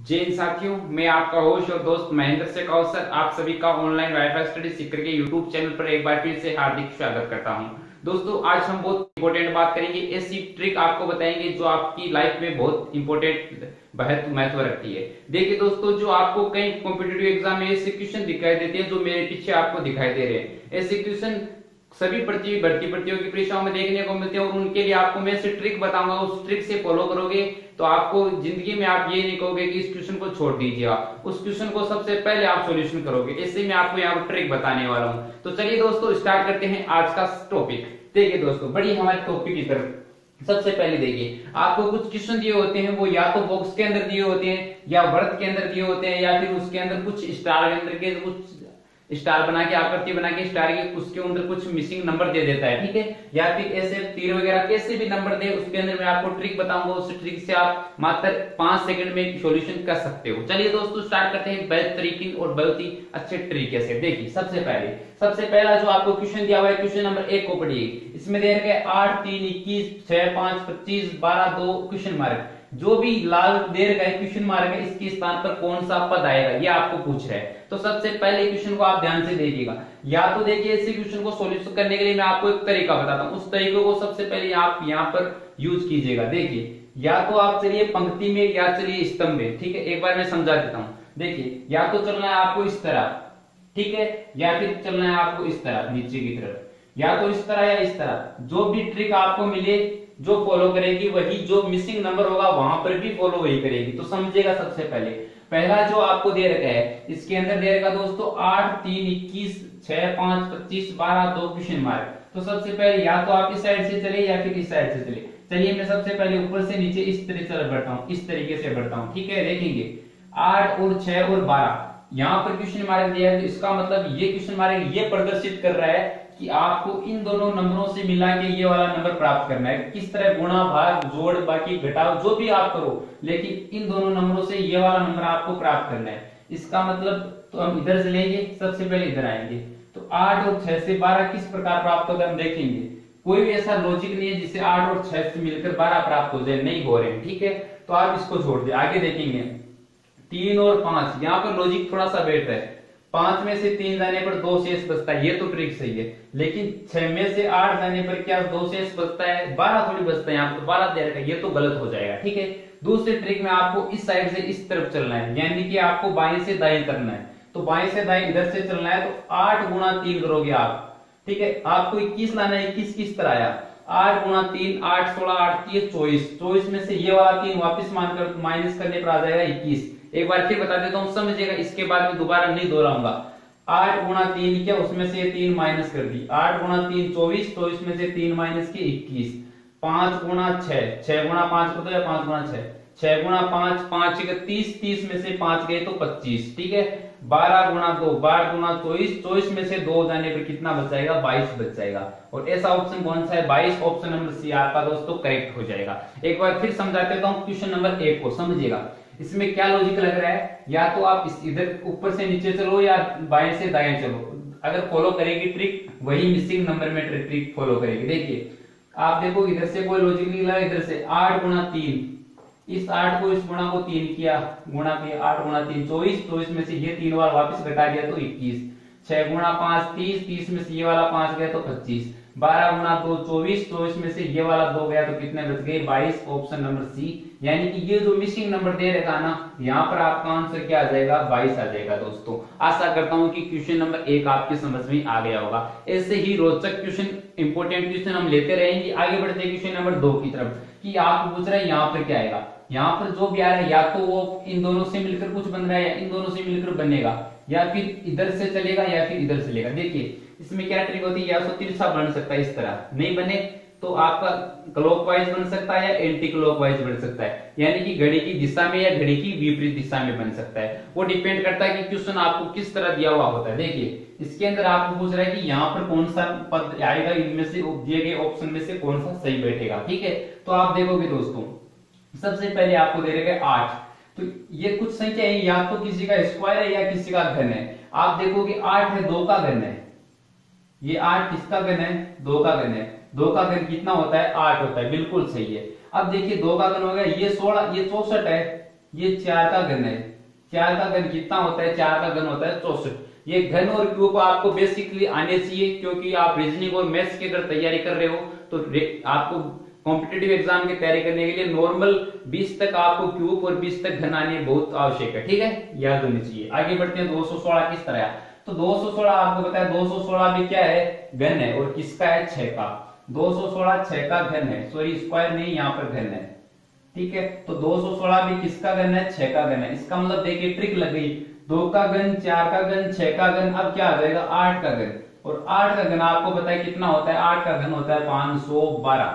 जय हिंद साथियों, मैं आपका होस्ट और दोस्त महेंद्र से कौसर आप सभी का ऑनलाइन वाईफाई स्टडी सीकर के यूट्यूब चैनल पर एक बार फिर से हार्दिक स्वागत करता हूं। दोस्तों, आज हम बहुत इंपॉर्टेंट बात करेंगे। ऐसी ट्रिक आपको बताएंगे जो आपकी लाइफ में बहुत इंपॉर्टेंट महत्व रखती है। देखिए दोस्तों, जो आपको कई कॉम्पिटेटिव एग्जाम में ऐसे क्वेश्चन दिखाई देते हैं जो मेरे पीछे आपको दिखाई दे रहे हैं। ऐसे क्वेश्चन सभी भर्ती प्रतियोगी परीक्षाओं में देखने को मिलते हैं और उनके लिए आपको मैं ऐसे ट्रिक बताऊंगा। उस ट्रिक से फॉलो करोगे तो आपको जिंदगी में आप ये नहीं कहोगे कि इस क्वेश्चन को छोड़ दीजिएगा, उस क्वेश्चन को सबसे पहले आप सॉल्यूशन करोगे। ऐसे मैं आपको यहाँ पर ट्रिक बताने वाला हूँ। तो चलिए दोस्तों, स्टार्ट करते हैं आज का टॉपिक। देखिए दोस्तों, बड़ी हमारे टॉपिक की तरफ सबसे पहले देखिए, आपको कुछ क्वेश्चन दिए होते हैं, वो या तो बॉक्स के अंदर दिए होते हैं या वर्त के अंदर दिए होते हैं या फिर उसके अंदर कुछ स्टार के अंदर के कुछ स्टार बना के आकृति बना के स्टार के उसके अंदर कुछ मिसिंग नंबर दे देता है, ठीक है। या फिर ऐसे तीर वगैरह कैसे भी नंबर दे, उसके अंदर मैं आपको ट्रिक बताऊंगा। उस ट्रिक से आप मात्र 5 सेकंड में सॉल्यूशन कर सकते हो। चलिए दोस्तों, स्टार्ट करते हैं बेहतरीन और बहुत ही अच्छे तरीके से। देखिए, सबसे पहला जो आपको क्वेश्चन दिया हुआ है, क्वेश्चन नंबर 1 को पढ़िए। इसमें दे रखा है 8, 3, 21, 6, 5, 25, 12, 2 क्वेश्चन मार्क। जो भी लाल दे रखा है क्वेश्चन मार्क है, इसके स्थान पर कौन सा पद आएगा, ये आपको पूछ रहा है। तो सबसे पहले क्वेश्चन को आप ध्यान से देखिएगा। या तो देखिए, इसी क्वेश्चन को सॉल्यूशन करने के लिए मैं आपको एक तरीका बताता हूं, उस तरीके को सबसे पहले आप यहाँ पर यूज कीजिएगा। देखिए, या तो आप चलिए पंक्ति में या चलिए स्तंभ में, ठीक है। एक बार मैं समझा देता हूँ। देखिए, या तो चलना है आपको इस तरह, ठीक है, या फिर चलना है आपको इस तरह नीचे की तरफ, या तो इस तरह या इस तरह। जो भी ट्रिक आपको मिले, जो फॉलो करेगी वही, जो मिसिंग नंबर होगा वहां पर भी फॉलो वही करेगी। तो समझिएगा, सबसे पहले पहला जो आपको दे रखा है, इसके अंदर दे रखा दोस्तों 8, 3, 21, 6, 5, 25, 12, 2 क्वेश्चन मार्क। तो सबसे पहले या तो आप इस साइड से चले या फिर इस साइड से चले। चलिए, मैं सबसे पहले ऊपर से नीचे इस तरह से बढ़ता हूँ, इस तरीके से बढ़ता हूँ, ठीक है। देखेंगे 8 और 6 और 12 यहाँ पर क्वेश्चन मार्क दिया है, तो इसका मतलब ये क्वेश्चन मार्क ये प्रदर्शित कर रहा है कि आपको इन दोनों नंबरों से मिला के ये वाला नंबर प्राप्त करना है। किस तरह, गुणा, भाग, जोड़, बाकी घटाओ, जो भी आप करो, लेकिन इन दोनों नंबरों से ये वाला नंबर आपको प्राप्त करना है। इसका मतलब तो हम इधर से लेंगे, सबसे पहले इधर आएंगे। तो 8 और 6 से 12 किस प्रकार प्राप्त होगा हम देखेंगे। कोई भी ऐसा लॉजिक नहीं है जिससे 8 और 6 से मिलकर 12 प्राप्त हो जाए, नहीं हो रहे हैं, ठीक है। तो आप इसको छोड़ दे, आगे देखेंगे 3 और 5। यहाँ पर लॉजिक थोड़ा सा बेटर है। 5 में से 3 जाने पर 2 शेष बचता है, ये तो ट्रिक सही है। लेकिन 6 में से 8 जाने पर क्या 2 शेष बचता है, 12 थोड़ी बचता है। यहाँ पर 12 दे रखा है, ये तो गलत हो जाएगा, ठीक है। दूसरी ट्रिक में आपको इस साइड से इस तरफ चलना है, यानी कि आपको बाएं से दाएं करना है। तो बाएं से दाएं इधर से चलना है, तो 8 गुणा 3 करोगे आप, ठीक है। आपको 21 लाना है। 21 किस तरह आया, 8 गुणा 3, 8, 16, 8, 30, 24। 24 में से ये वाला 3 वापिस मानकर माइनस करने पर आ जाएगा 21। एक बार फिर बता देता हूँ, समझिएगा, इसके बाद में दोबारा नहीं दोहराऊंगा। 8 गुणा 3 क्या, उसमें से 3 माइनस कर दी। 8 गुणा 3 24, 24 में से 3 माइनस के 21। 5 गुणा 6, 6 गुणा 5 कर दो या 5 गुणा 6, 6 गुणा 5, 5 के 30, 30 में से 5 गए तो 25, ठीक है। 12 गुणा 2, 12 गुणा 24, 24 में से 2 जाने पर कितना बच जाएगा, 22 बच जाएगा। और ऐसा ऑप्शन कौन सा है, 22। ऑप्शन नंबर सी आपका दोस्तों करेक्ट हो जाएगा। एक बार फिर समझा देता हूँ क्वेश्चन नंबर 1 को, समझिएगा। इसमें क्या लॉजिक लग रहा है, या तो आप इधर ऊपर से नीचे चलो या बाएं से दाएं चलो। अगर फॉलो करेगी ट्रिक, वही मिसिंग नंबर में ट्रिक फॉलो करेगी। देखिए, आप देखो, इधर से कोई लॉजिक नहीं लगा। इधर से 8 गुणा 3, इस 8 को इस गुणा को 3 किया, गुणा किया, 8 गुणा 3 24, 24 में से ये 3 बार वापस घटा दिया तो 21। 6 गुणा 5 30, 30 में से ये वाला 5 गया तो 25। 12 गुणा 2 24, 24 में से ये वाला 2 गया तो कितने बच गए, 22। ऑप्शन नंबर सी, यानी कि ये जो मिसिंग नंबर दे रखा ना, यहाँ पर आपका आंसर क्या आ जाएगा, 22 आ जाएगा। दोस्तों, आशा करता हूँ कि क्वेश्चन नंबर 1 आपके समझ में आ गया होगा। ऐसे ही रोचक क्वेश्चन, इंपोर्टेंट क्वेश्चन हम लेते रहेंगे। आगे बढ़ते हैं क्वेश्चन नंबर 2 की तरफ, कि आप पूछ रहे हैं यहाँ पर क्या आएगा। यहाँ पर जो भी आ रहा है, या तो वो इन दोनों से मिलकर कुछ बन रहा है या इन दोनों से मिलकर बनेगा, या फिर इधर से चलेगा या फिर इधर से लेगा। देखिए, इसमें क्या ट्रिक होती है, या तो तिरछा बन सकता है, इस तरह नहीं बने तो आपका क्लॉकवाइज बन सकता है या एंटी क्लॉकवाइज बन सकता है, यानी कि घड़ी की दिशा में या घड़ी की विपरीत दिशा में बन सकता है। वो डिपेंड करता है कि क्वेश्चन आपको किस तरह दिया हुआ होता है। देखिए, इसके अंदर आपको पूछ रहा है कि यहाँ पर कौन सा पद आएगा, इनमें से दिए गए ऑप्शन में से कौन सा सही बैठेगा, ठीक है। तो आप देखोगे दोस्तों, सबसे पहले आपको दे रखा है 8। तो ये कुछ संख्या है, या तो किसी का स्क्वायर है या किसी का घन है। आप देखोगे 8 है, 2 का घन है। ये 8 किसका घन है, 2 का घन है। 2 का घन कितना होता है, 8 होता है, बिल्कुल सही है। अब देखिए, 2 का घन हो गया, ये 16, ये 64 है, ये 4 का घन है। 4 का घन कितना होता है? 4 का घन होता है 64। ये घन और क्यूब आपको बेसिकली आने चाहिए, क्योंकि आप रीजनिंग और मैथ्स की अगर तैयारी कर रहे हो तो आपको कॉम्पिटेटिव एग्जाम की तैयारी करने के लिए नॉर्मल 20 तक आपको क्यूब और 20 तक घन आने बहुत आवश्यक है। ठीक है, याद होनी चाहिए। आगे बढ़ते हैं। 216 किस तरह है? तो 216 आपको पता है 216 भी क्या है? घन है। और किसका है? 6 का। 216 6 का घन है, सॉरी स्क्वायर नहीं, यहाँ पर घन है। ठीक है, तो 216 भी किसका घन है? 6 का घन है। इसका मतलब देखिए ट्रिक लग गई। 2 का घन, 4 का घन, 6 का घन, अब क्या आ जाएगा? 8 का घन। और 8 का घन आपको पता है कितना होता है? 8 का घन होता है 512।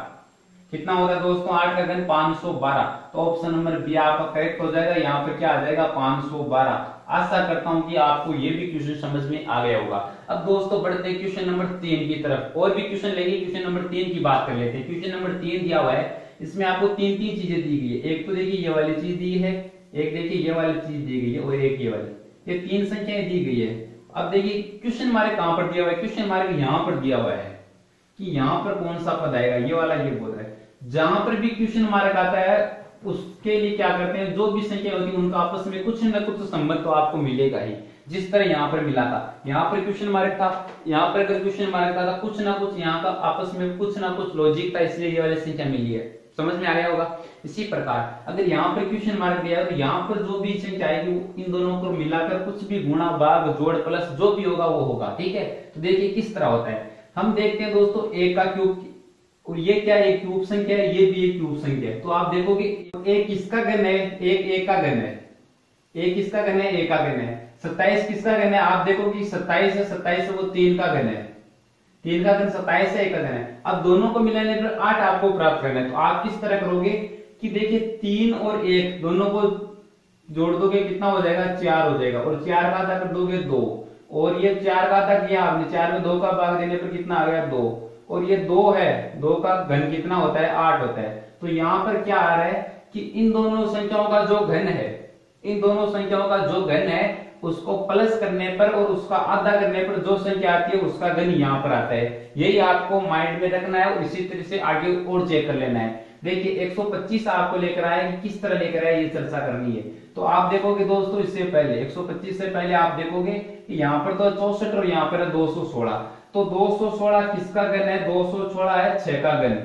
कितना होता है दोस्तों? 8 का घन 512। तो ऑप्शन नंबर बी आपका करेक्ट हो जाएगा। यहाँ पर क्या आ जाएगा? 512। आशा करता हूं कि आपको ये भी क्वेश्चन समझ में आ गया होगा। अब दोस्तों बढ़ते हैं क्वेश्चन नंबर 3 की तरफ। और भी क्वेश्चन लेंगे, क्वेश्चन नंबर 3 की बात कर लेते हैं। क्वेश्चन नंबर 3 दिया हुआ है, इसमें आपको तीन तीन चीजें दी गई है। एक तो देखिए ये वाली चीज दी है, एक देखिए ये वाली चीज दी गई है, और एक ये वाली, ये 3 संख्याएं दी गई है। अब देखिए क्वेश्चन मार्क कहां पर दिया हुआ है? क्वेश्चन मार्क यहां पर दिया हुआ है कि यहां पर कौन सा पद आएगा। ये वाला ये बोल रहा है। जहां पर भी क्वेश्चन मार्क आता है उसके लिए क्या करते हैं, जो भी संख्या होती है उनका आपस में कुछ न कुछ संबंध तो आपको मिलेगा ही। जिस तरह यहाँ पर मिला था, यहाँ पर क्वेश्चन मार्क था, यहाँ पर अगर क्वेश्चन मार्क था तो कुछ ना कुछ यहाँ का आपस में कुछ ना कुछ लॉजिक था, इसलिए ये वाली संख्या मिली है। समझ में आ गया होगा। इसी प्रकार अगर यहाँ पर क्वेश्चन मार्क दिया है तो यहाँ पर जो भी संख्या आएगी इन दोनों को मिलाकर कुछ भी गुणा, भाग, जोड़, प्लस जो भी होगा वो होगा। ठीक है, तो देखिए किस तरह होता है। हम देखते हैं दोस्तों एक का क्यूब, और ये क्या एक क्यूब संख्या है, ये भी एक क्यूब संख्या है। तो आप देखोगे एक किसका घन है? एक का घन है। एक किसका घन है? एक का घन है। 27 किसका घन है? आप देखोगे 27 है, 27 वो 3 का घन है। 3 का घन 27 है, 1 का घन है। अब दोनों को मिलाने पर 8 आपको प्राप्त करना है। तो आप किस तरह करोगे कि देखिए 3 और 1 दोनों को जोड़ दोगे, कितना हो जाएगा? 4 हो जाएगा। और 4 का आधा कर दोगे 2, और ये 4 का आधा किया आपने, 4 में 2 का भाग देने पर कितना आ गया? 2। और ये 2 है, 2 का घन कितना होता है? 8 होता है। तो यहाँ पर क्या आ रहा है कि इन दोनों संख्याओं का जो घन है, इन दोनों संख्याओं का जो घन है उसको प्लस करने पर और उसका आधा करने पर जो संख्या आती है उसका घन यहाँ पर आता है। यही आपको माइंड में रखना है और इसी तरह से आगे और चेक कर लेना है। देखिए 125 आपको लेकर आया कि किस तरह लेकर आया ये चर्चा करनी है। तो आप देखोगे दोस्तों इससे पहले 125 से पहले आप देखोगे कि यहाँ पर तो 64 और यहाँ पर है 216। तो 216 किसका घन है? 216 है 6 का घन।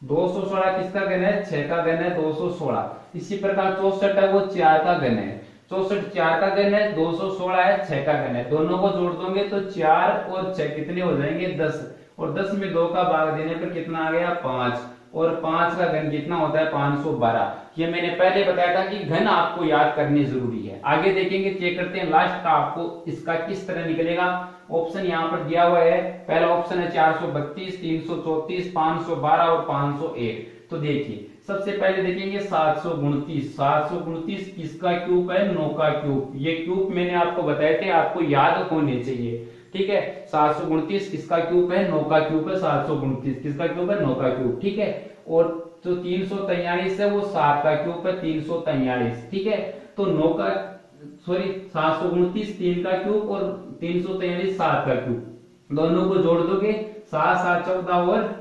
216 किसका घन है? 6 का घन है 216। इसी प्रकार 64 है वो 4 का घन है। 64 4 का घन है, 216 है 6 का घन है। दोनों को जोड़ दोगे तो 4 और 6 कितने हो जाएंगे? 10। और 10 में 2 का भाग देने पर कितना आ गया? 5। और 5 का घन कितना होता है? 512। ये मैंने पहले बताया था कि घन आपको याद करने जरूरी है। आगे देखेंगे, चेक करते हैं लास्ट का आपको इसका किस तरह निकलेगा। ऑप्शन यहाँ पर दिया हुआ है। पहला ऑप्शन है 432, 334, 512 और 501। तो देखिए सबसे पहले देखेंगे 729। 729 किसका क्यूब है? 9 का क्यूब। ये क्यूब मैंने आपको बताए थे, आपको याद होने चाहिए। ठीक है, 729 किसका क्यूब है? 9 का क्यूब है। 729 किसका क्यूब है? 9 का क्यूब। ठीक है, और जो 343 है वो 7 का क्यूब है, 343। ठीक है, तो 9 का सॉरी 729 3 का क्यूब और 343 7 का क्यूब। दोनों को जोड़ दोगे 7 7 14 और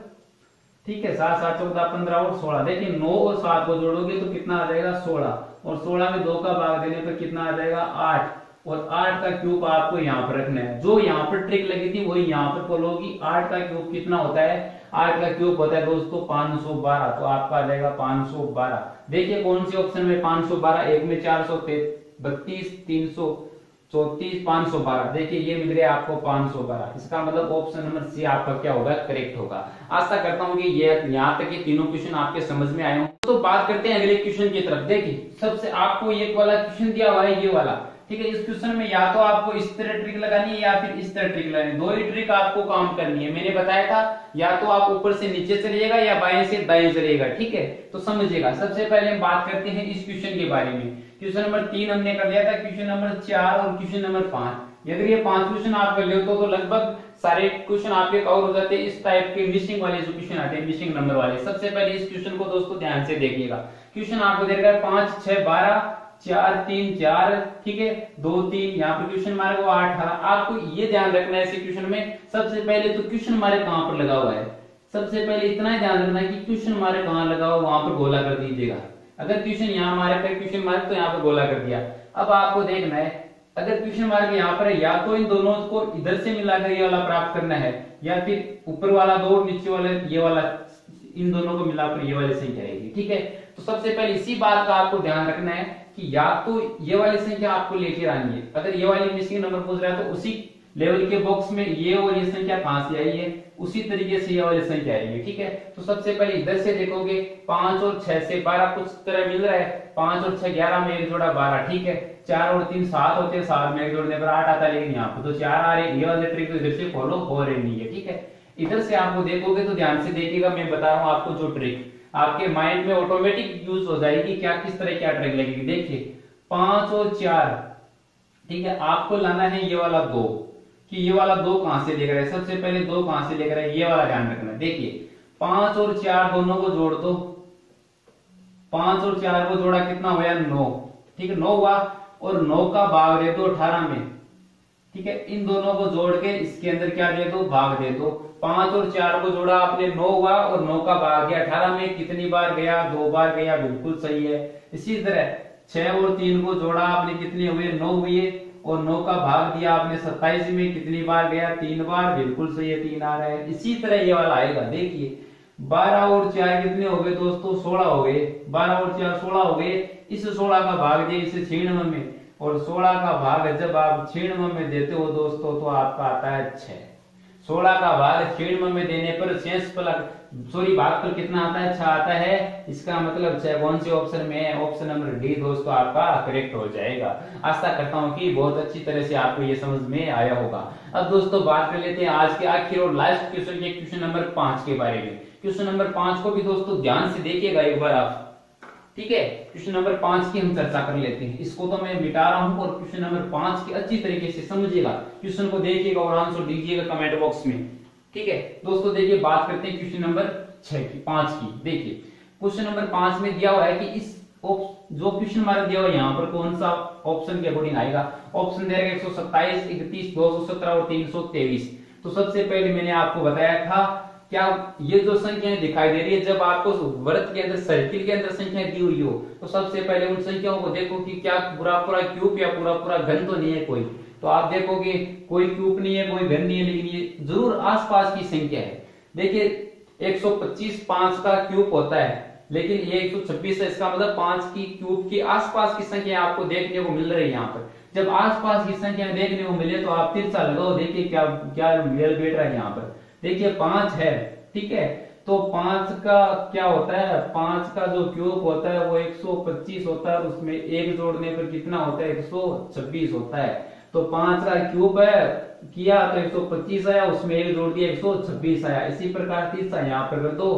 ठीक है 7 7 14 15 और 16। देखिए 9 और 7 को जोड़ोगे तो कितना आ जाएगा? 16। और 16 में 2 का भाग देने पर कितना आ जाएगा? 8। और 8 का क्यूब आपको यहाँ पर रखना है। जो यहाँ पर ट्रिक लगी थी वही यहाँ पर फॉलो होगी। 8 का क्यूब कितना होता है? 8 का क्यूब होता है दोस्तों 512। तो आपका आ जाएगा 512। देखिए कौन से ऑप्शन में 512? एक में 432, 334, 512। देखिए ये मिल रहा है आपको 512। इसका मतलब ऑप्शन नंबर सी आपका क्या होगा? करेक्ट होगा। आशा करता हूं कि ये यहाँ तक ये तीनों क्वेश्चन आपके समझ में आए हों। तो बात करते हैं अगले क्वेश्चन की तरफ। देखिए सबसे आपको एक वाला क्वेश्चन दिया हुआ है, ये वाला। ठीक है, इस क्वेश्चन में या तो आपको इस तरह ट्रिक लगानी है या फिर इस तरह ट्रिक लगानी है। दो ही ट्रिक आपको काम करनी है। मैंने बताया था या तो आप ऊपर से नीचे चलिएगा या बाएं से दाएं चलिएगा। ठीक है, तो समझिएगा। सबसे पहले हम बात करते हैं इस क्वेश्चन के बारे में। क्वेश्चन नंबर 3 हमने कर लिया था, क्वेश्चन नंबर 4 और क्वेश्चन नंबर 5। अगर ये 5 क्वेश्चन आप कर ले तो लगभग सारे क्वेश्चन आपके कवर हो जाते हैं। इस टाइप के मिसिंग वाले जो क्वेश्चन आते हैं, मिसिंग नंबर वाले। सबसे पहले इस क्वेश्चन को दोस्तों ध्यान से देखिएगा। क्वेश्चन आपको दे रखा है 5 6 12, 4 3 4। ठीक है, 2 3, यहाँ पर क्वेश्चन मार्क 8 18। आपको ये ध्यान रखना है इस क्वेश्चन में। सबसे पहले तो क्वेश्चन मार्क कहां पर लगा हुआ है, सबसे पहले इतना ही ध्यान रखना है कि क्वेश्चन मार्क कहां लगा हुआ वहां पर गोला कर दीजिएगा। अगर क्वेश्चन यहाँ मारे पे क्वेश्चन मार्क तो यहाँ पे गोला कर दिया। अब आपको देखना है अगर क्वेश्चन मार्क यहाँ पर है, या तो इन दोनों को इधर से मिलाकर ये वाला प्राप्त करना है, या फिर ऊपर वाला 2 और नीचे वाले ये वाला, इन दोनों को मिलाकर ये वाली संख्या रहेगी। ठीक है, तो सबसे पहले इसी बात का आपको ध्यान रखना है कि या तो ये वाली संख्या आपको लेकर आनी है, अगर ये वाली मिसिंग नंबर पूछ रहा है तो उसी लेवल के बॉक्स में ये और ये संख्या कहां से आई है, उसी तरीके से ये वाली संख्या आएगी। ठीक है, तो सबसे पहले इधर से देखोगे 5 और 6 से 12 कुछ तरह मिल रहा है, 5 और 6 11 में एक जोड़ा 12। ठीक है, 4 और 3 7 होते हैं, 7 में एक जोड़ने पर 8 आता है, लेकिन यहाँ पे तो 4 आ रहे। ये वाली ट्रिक तो इधर से फॉलो हो रही नहीं है। ठीक है, इधर से आपको देखोगे तो ध्यान से देखिएगा, मैं बता रहा हूँ आपको जो ट्रिक आपके माइंड में ऑटोमेटिक यूज हो जाएगी, क्या किस तरह क्या ट्रिक लगेगी। देखिए 5 और 4, ठीक है, आपको लाना है ये वाला 2, कि ये वाला 2 कहां से लेकर आए, सबसे पहले 2 कहां से लेकर आए, ये वाला ध्यान रखना। देखिए 5 और 4 दोनों को जोड़ दो, 5 और 4 को जोड़ा कितना हुआ 9। ठीक है, 9 हुआ, और 9 का भाग दे दो 18 में। ठीक है, इन दोनों को जोड़ के इसके अंदर क्या दे दो, भाग दे दो। 5 और 4 को जोड़ा आपने 9 हुआ, और 9 का भाग गया 18 में, कितनी बार गया, 2 बार गया, बिल्कुल सही है। इसी तरह 6 और 3 को जोड़ा आपने, कितने हुए 9 हुए, और 9 का भाग दिया आपने 27 में, कितनी बार गया 3 बार, बिल्कुल सही है, 3 आ रहा है। इसी तरह ये वाला आएगा। देखिए 12 और 4 कितने हो गए दोस्तों, 16 हो गए, 12 और 4 16 हो गए। इस 16 का भाग दिया इसे 96 में, और 16 का भाग जब आप 96 में देते हो दोस्तों तो आपका आता है 6। 16 का भाग 96 में देने पर शेष भाग पर कितना आता है, 6 आता है। इसका मतलब 6 कौन से ऑप्शन में है, ऑप्शन नंबर डी दोस्तों आपका करेक्ट हो जाएगा। आशा करता हूं कि बहुत अच्छी तरह से आपको ये समझ में आया होगा। अब दोस्तों बात कर लेते हैं आज के आखिर और लास्ट क्वेश्चन के, क्वेश्चन नंबर 5 के बारे में। क्वेश्चन नंबर 5 को भी दोस्तों ध्यान से देखिएगा एक बार आप। ठीक है, क्वेश्चन नंबर 5 की हम चर्चा कर लेते हैं। इसको तो मैं मिटा रहा हूं, और क्वेश्चन नंबर 5 की अच्छी तरीके से समझिएगा, क्वेश्चन को देखिएगा और आंसर दीजिएगा कमेंट बॉक्स में। ठीक है दोस्तों, देखिए बात करते हैं क्वेश्चन नंबर 5 की। देखिए क्वेश्चन नंबर 5 में दिया हुआ है कि इस जो क्वेश्चन मार्क दिया हुआ है यहाँ पर कौन सा ऑप्शन के अकॉर्डिंग आएगा। ऑप्शन दे रहा है 127, 31, 217 और 323। तो सबसे पहले मैंने आपको बताया था, क्या ये जो संख्याएं दिखाई दे रही है, जब आपको वृत्त के अंदर सर्किल के अंदर संख्याएं दी हुई हो तो सबसे पहले उन संख्याओं को देखो कि क्या पूरा पूरा क्यूब या पूरा पूरा घन तो नहीं है कोई। तो आप देखोगे कोई क्यूब नहीं है, कोई घन नहीं है, लेकिन ये जरूर आसपास की संख्या है। देखिए 125 5 का क्यूब होता है, लेकिन ये 126 है, इसका मतलब 5 की क्यूब की आसपास की संख्या आपको देखने को मिल रही है। यहाँ पर जब आसपास की संख्या देखने को मिले तो आप तिरछा लगाओ, देखिए क्या क्या मेल बैठ रहा है यहाँ पर। देखिए 5 है, ठीक है, तो 5 का क्या होता है, 5 का जो क्यूब होता है वो 125 होता है, उसमें एक जोड़ने पर कितना होता है 126 होता है। तो 5 का क्यूब है किया तो 125 आया, उसमें एक जोड़ दिया 126 आया। इसी प्रकार तीसरा यहाँ पर कर दो,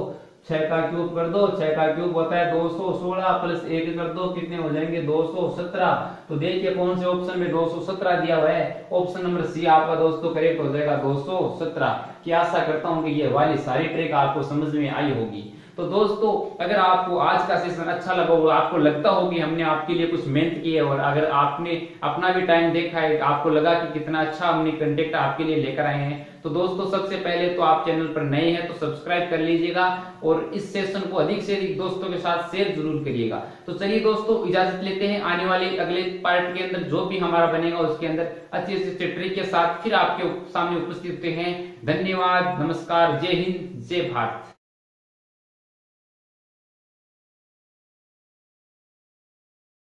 6 का क्यूब कर दो, 6 का क्यूब होता है 216 प्लस 1 कर दो, कितने हो जाएंगे 217। तो देखिए कौन से ऑप्शन में 217 दिया हुआ है, ऑप्शन नंबर सी आपका दोस्तों करेक्ट हो जाएगा 217 की। आशा करता हूं कि ये वाली सारी ट्रिक आपको समझ में आई होगी। तो दोस्तों अगर आपको आज का सेशन अच्छा लगा हो, आपको लगता हो कि हमने आपके लिए कुछ मेहनत की है, और अगर आपने अपना भी टाइम देखा है, आपको लगा कि कितना अच्छा हमने कंटेंट आपके लिए लेकर आए हैं, तो दोस्तों सबसे पहले तो आप चैनल पर नए हैं तो सब्सक्राइब कर लीजिएगा, और इस सेशन को अधिक से अधिक दोस्तों के साथ शेयर जरूर करिएगा। तो चलिए दोस्तों इजाजत लेते हैं, आने वाले अगले पार्ट के अंदर जो भी हमारा बनेगा उसके अंदर अच्छे से ट्रिक के साथ फिर आपके सामने उपस्थित हैं। धन्यवाद, नमस्कार, जय हिंद, जय भारत।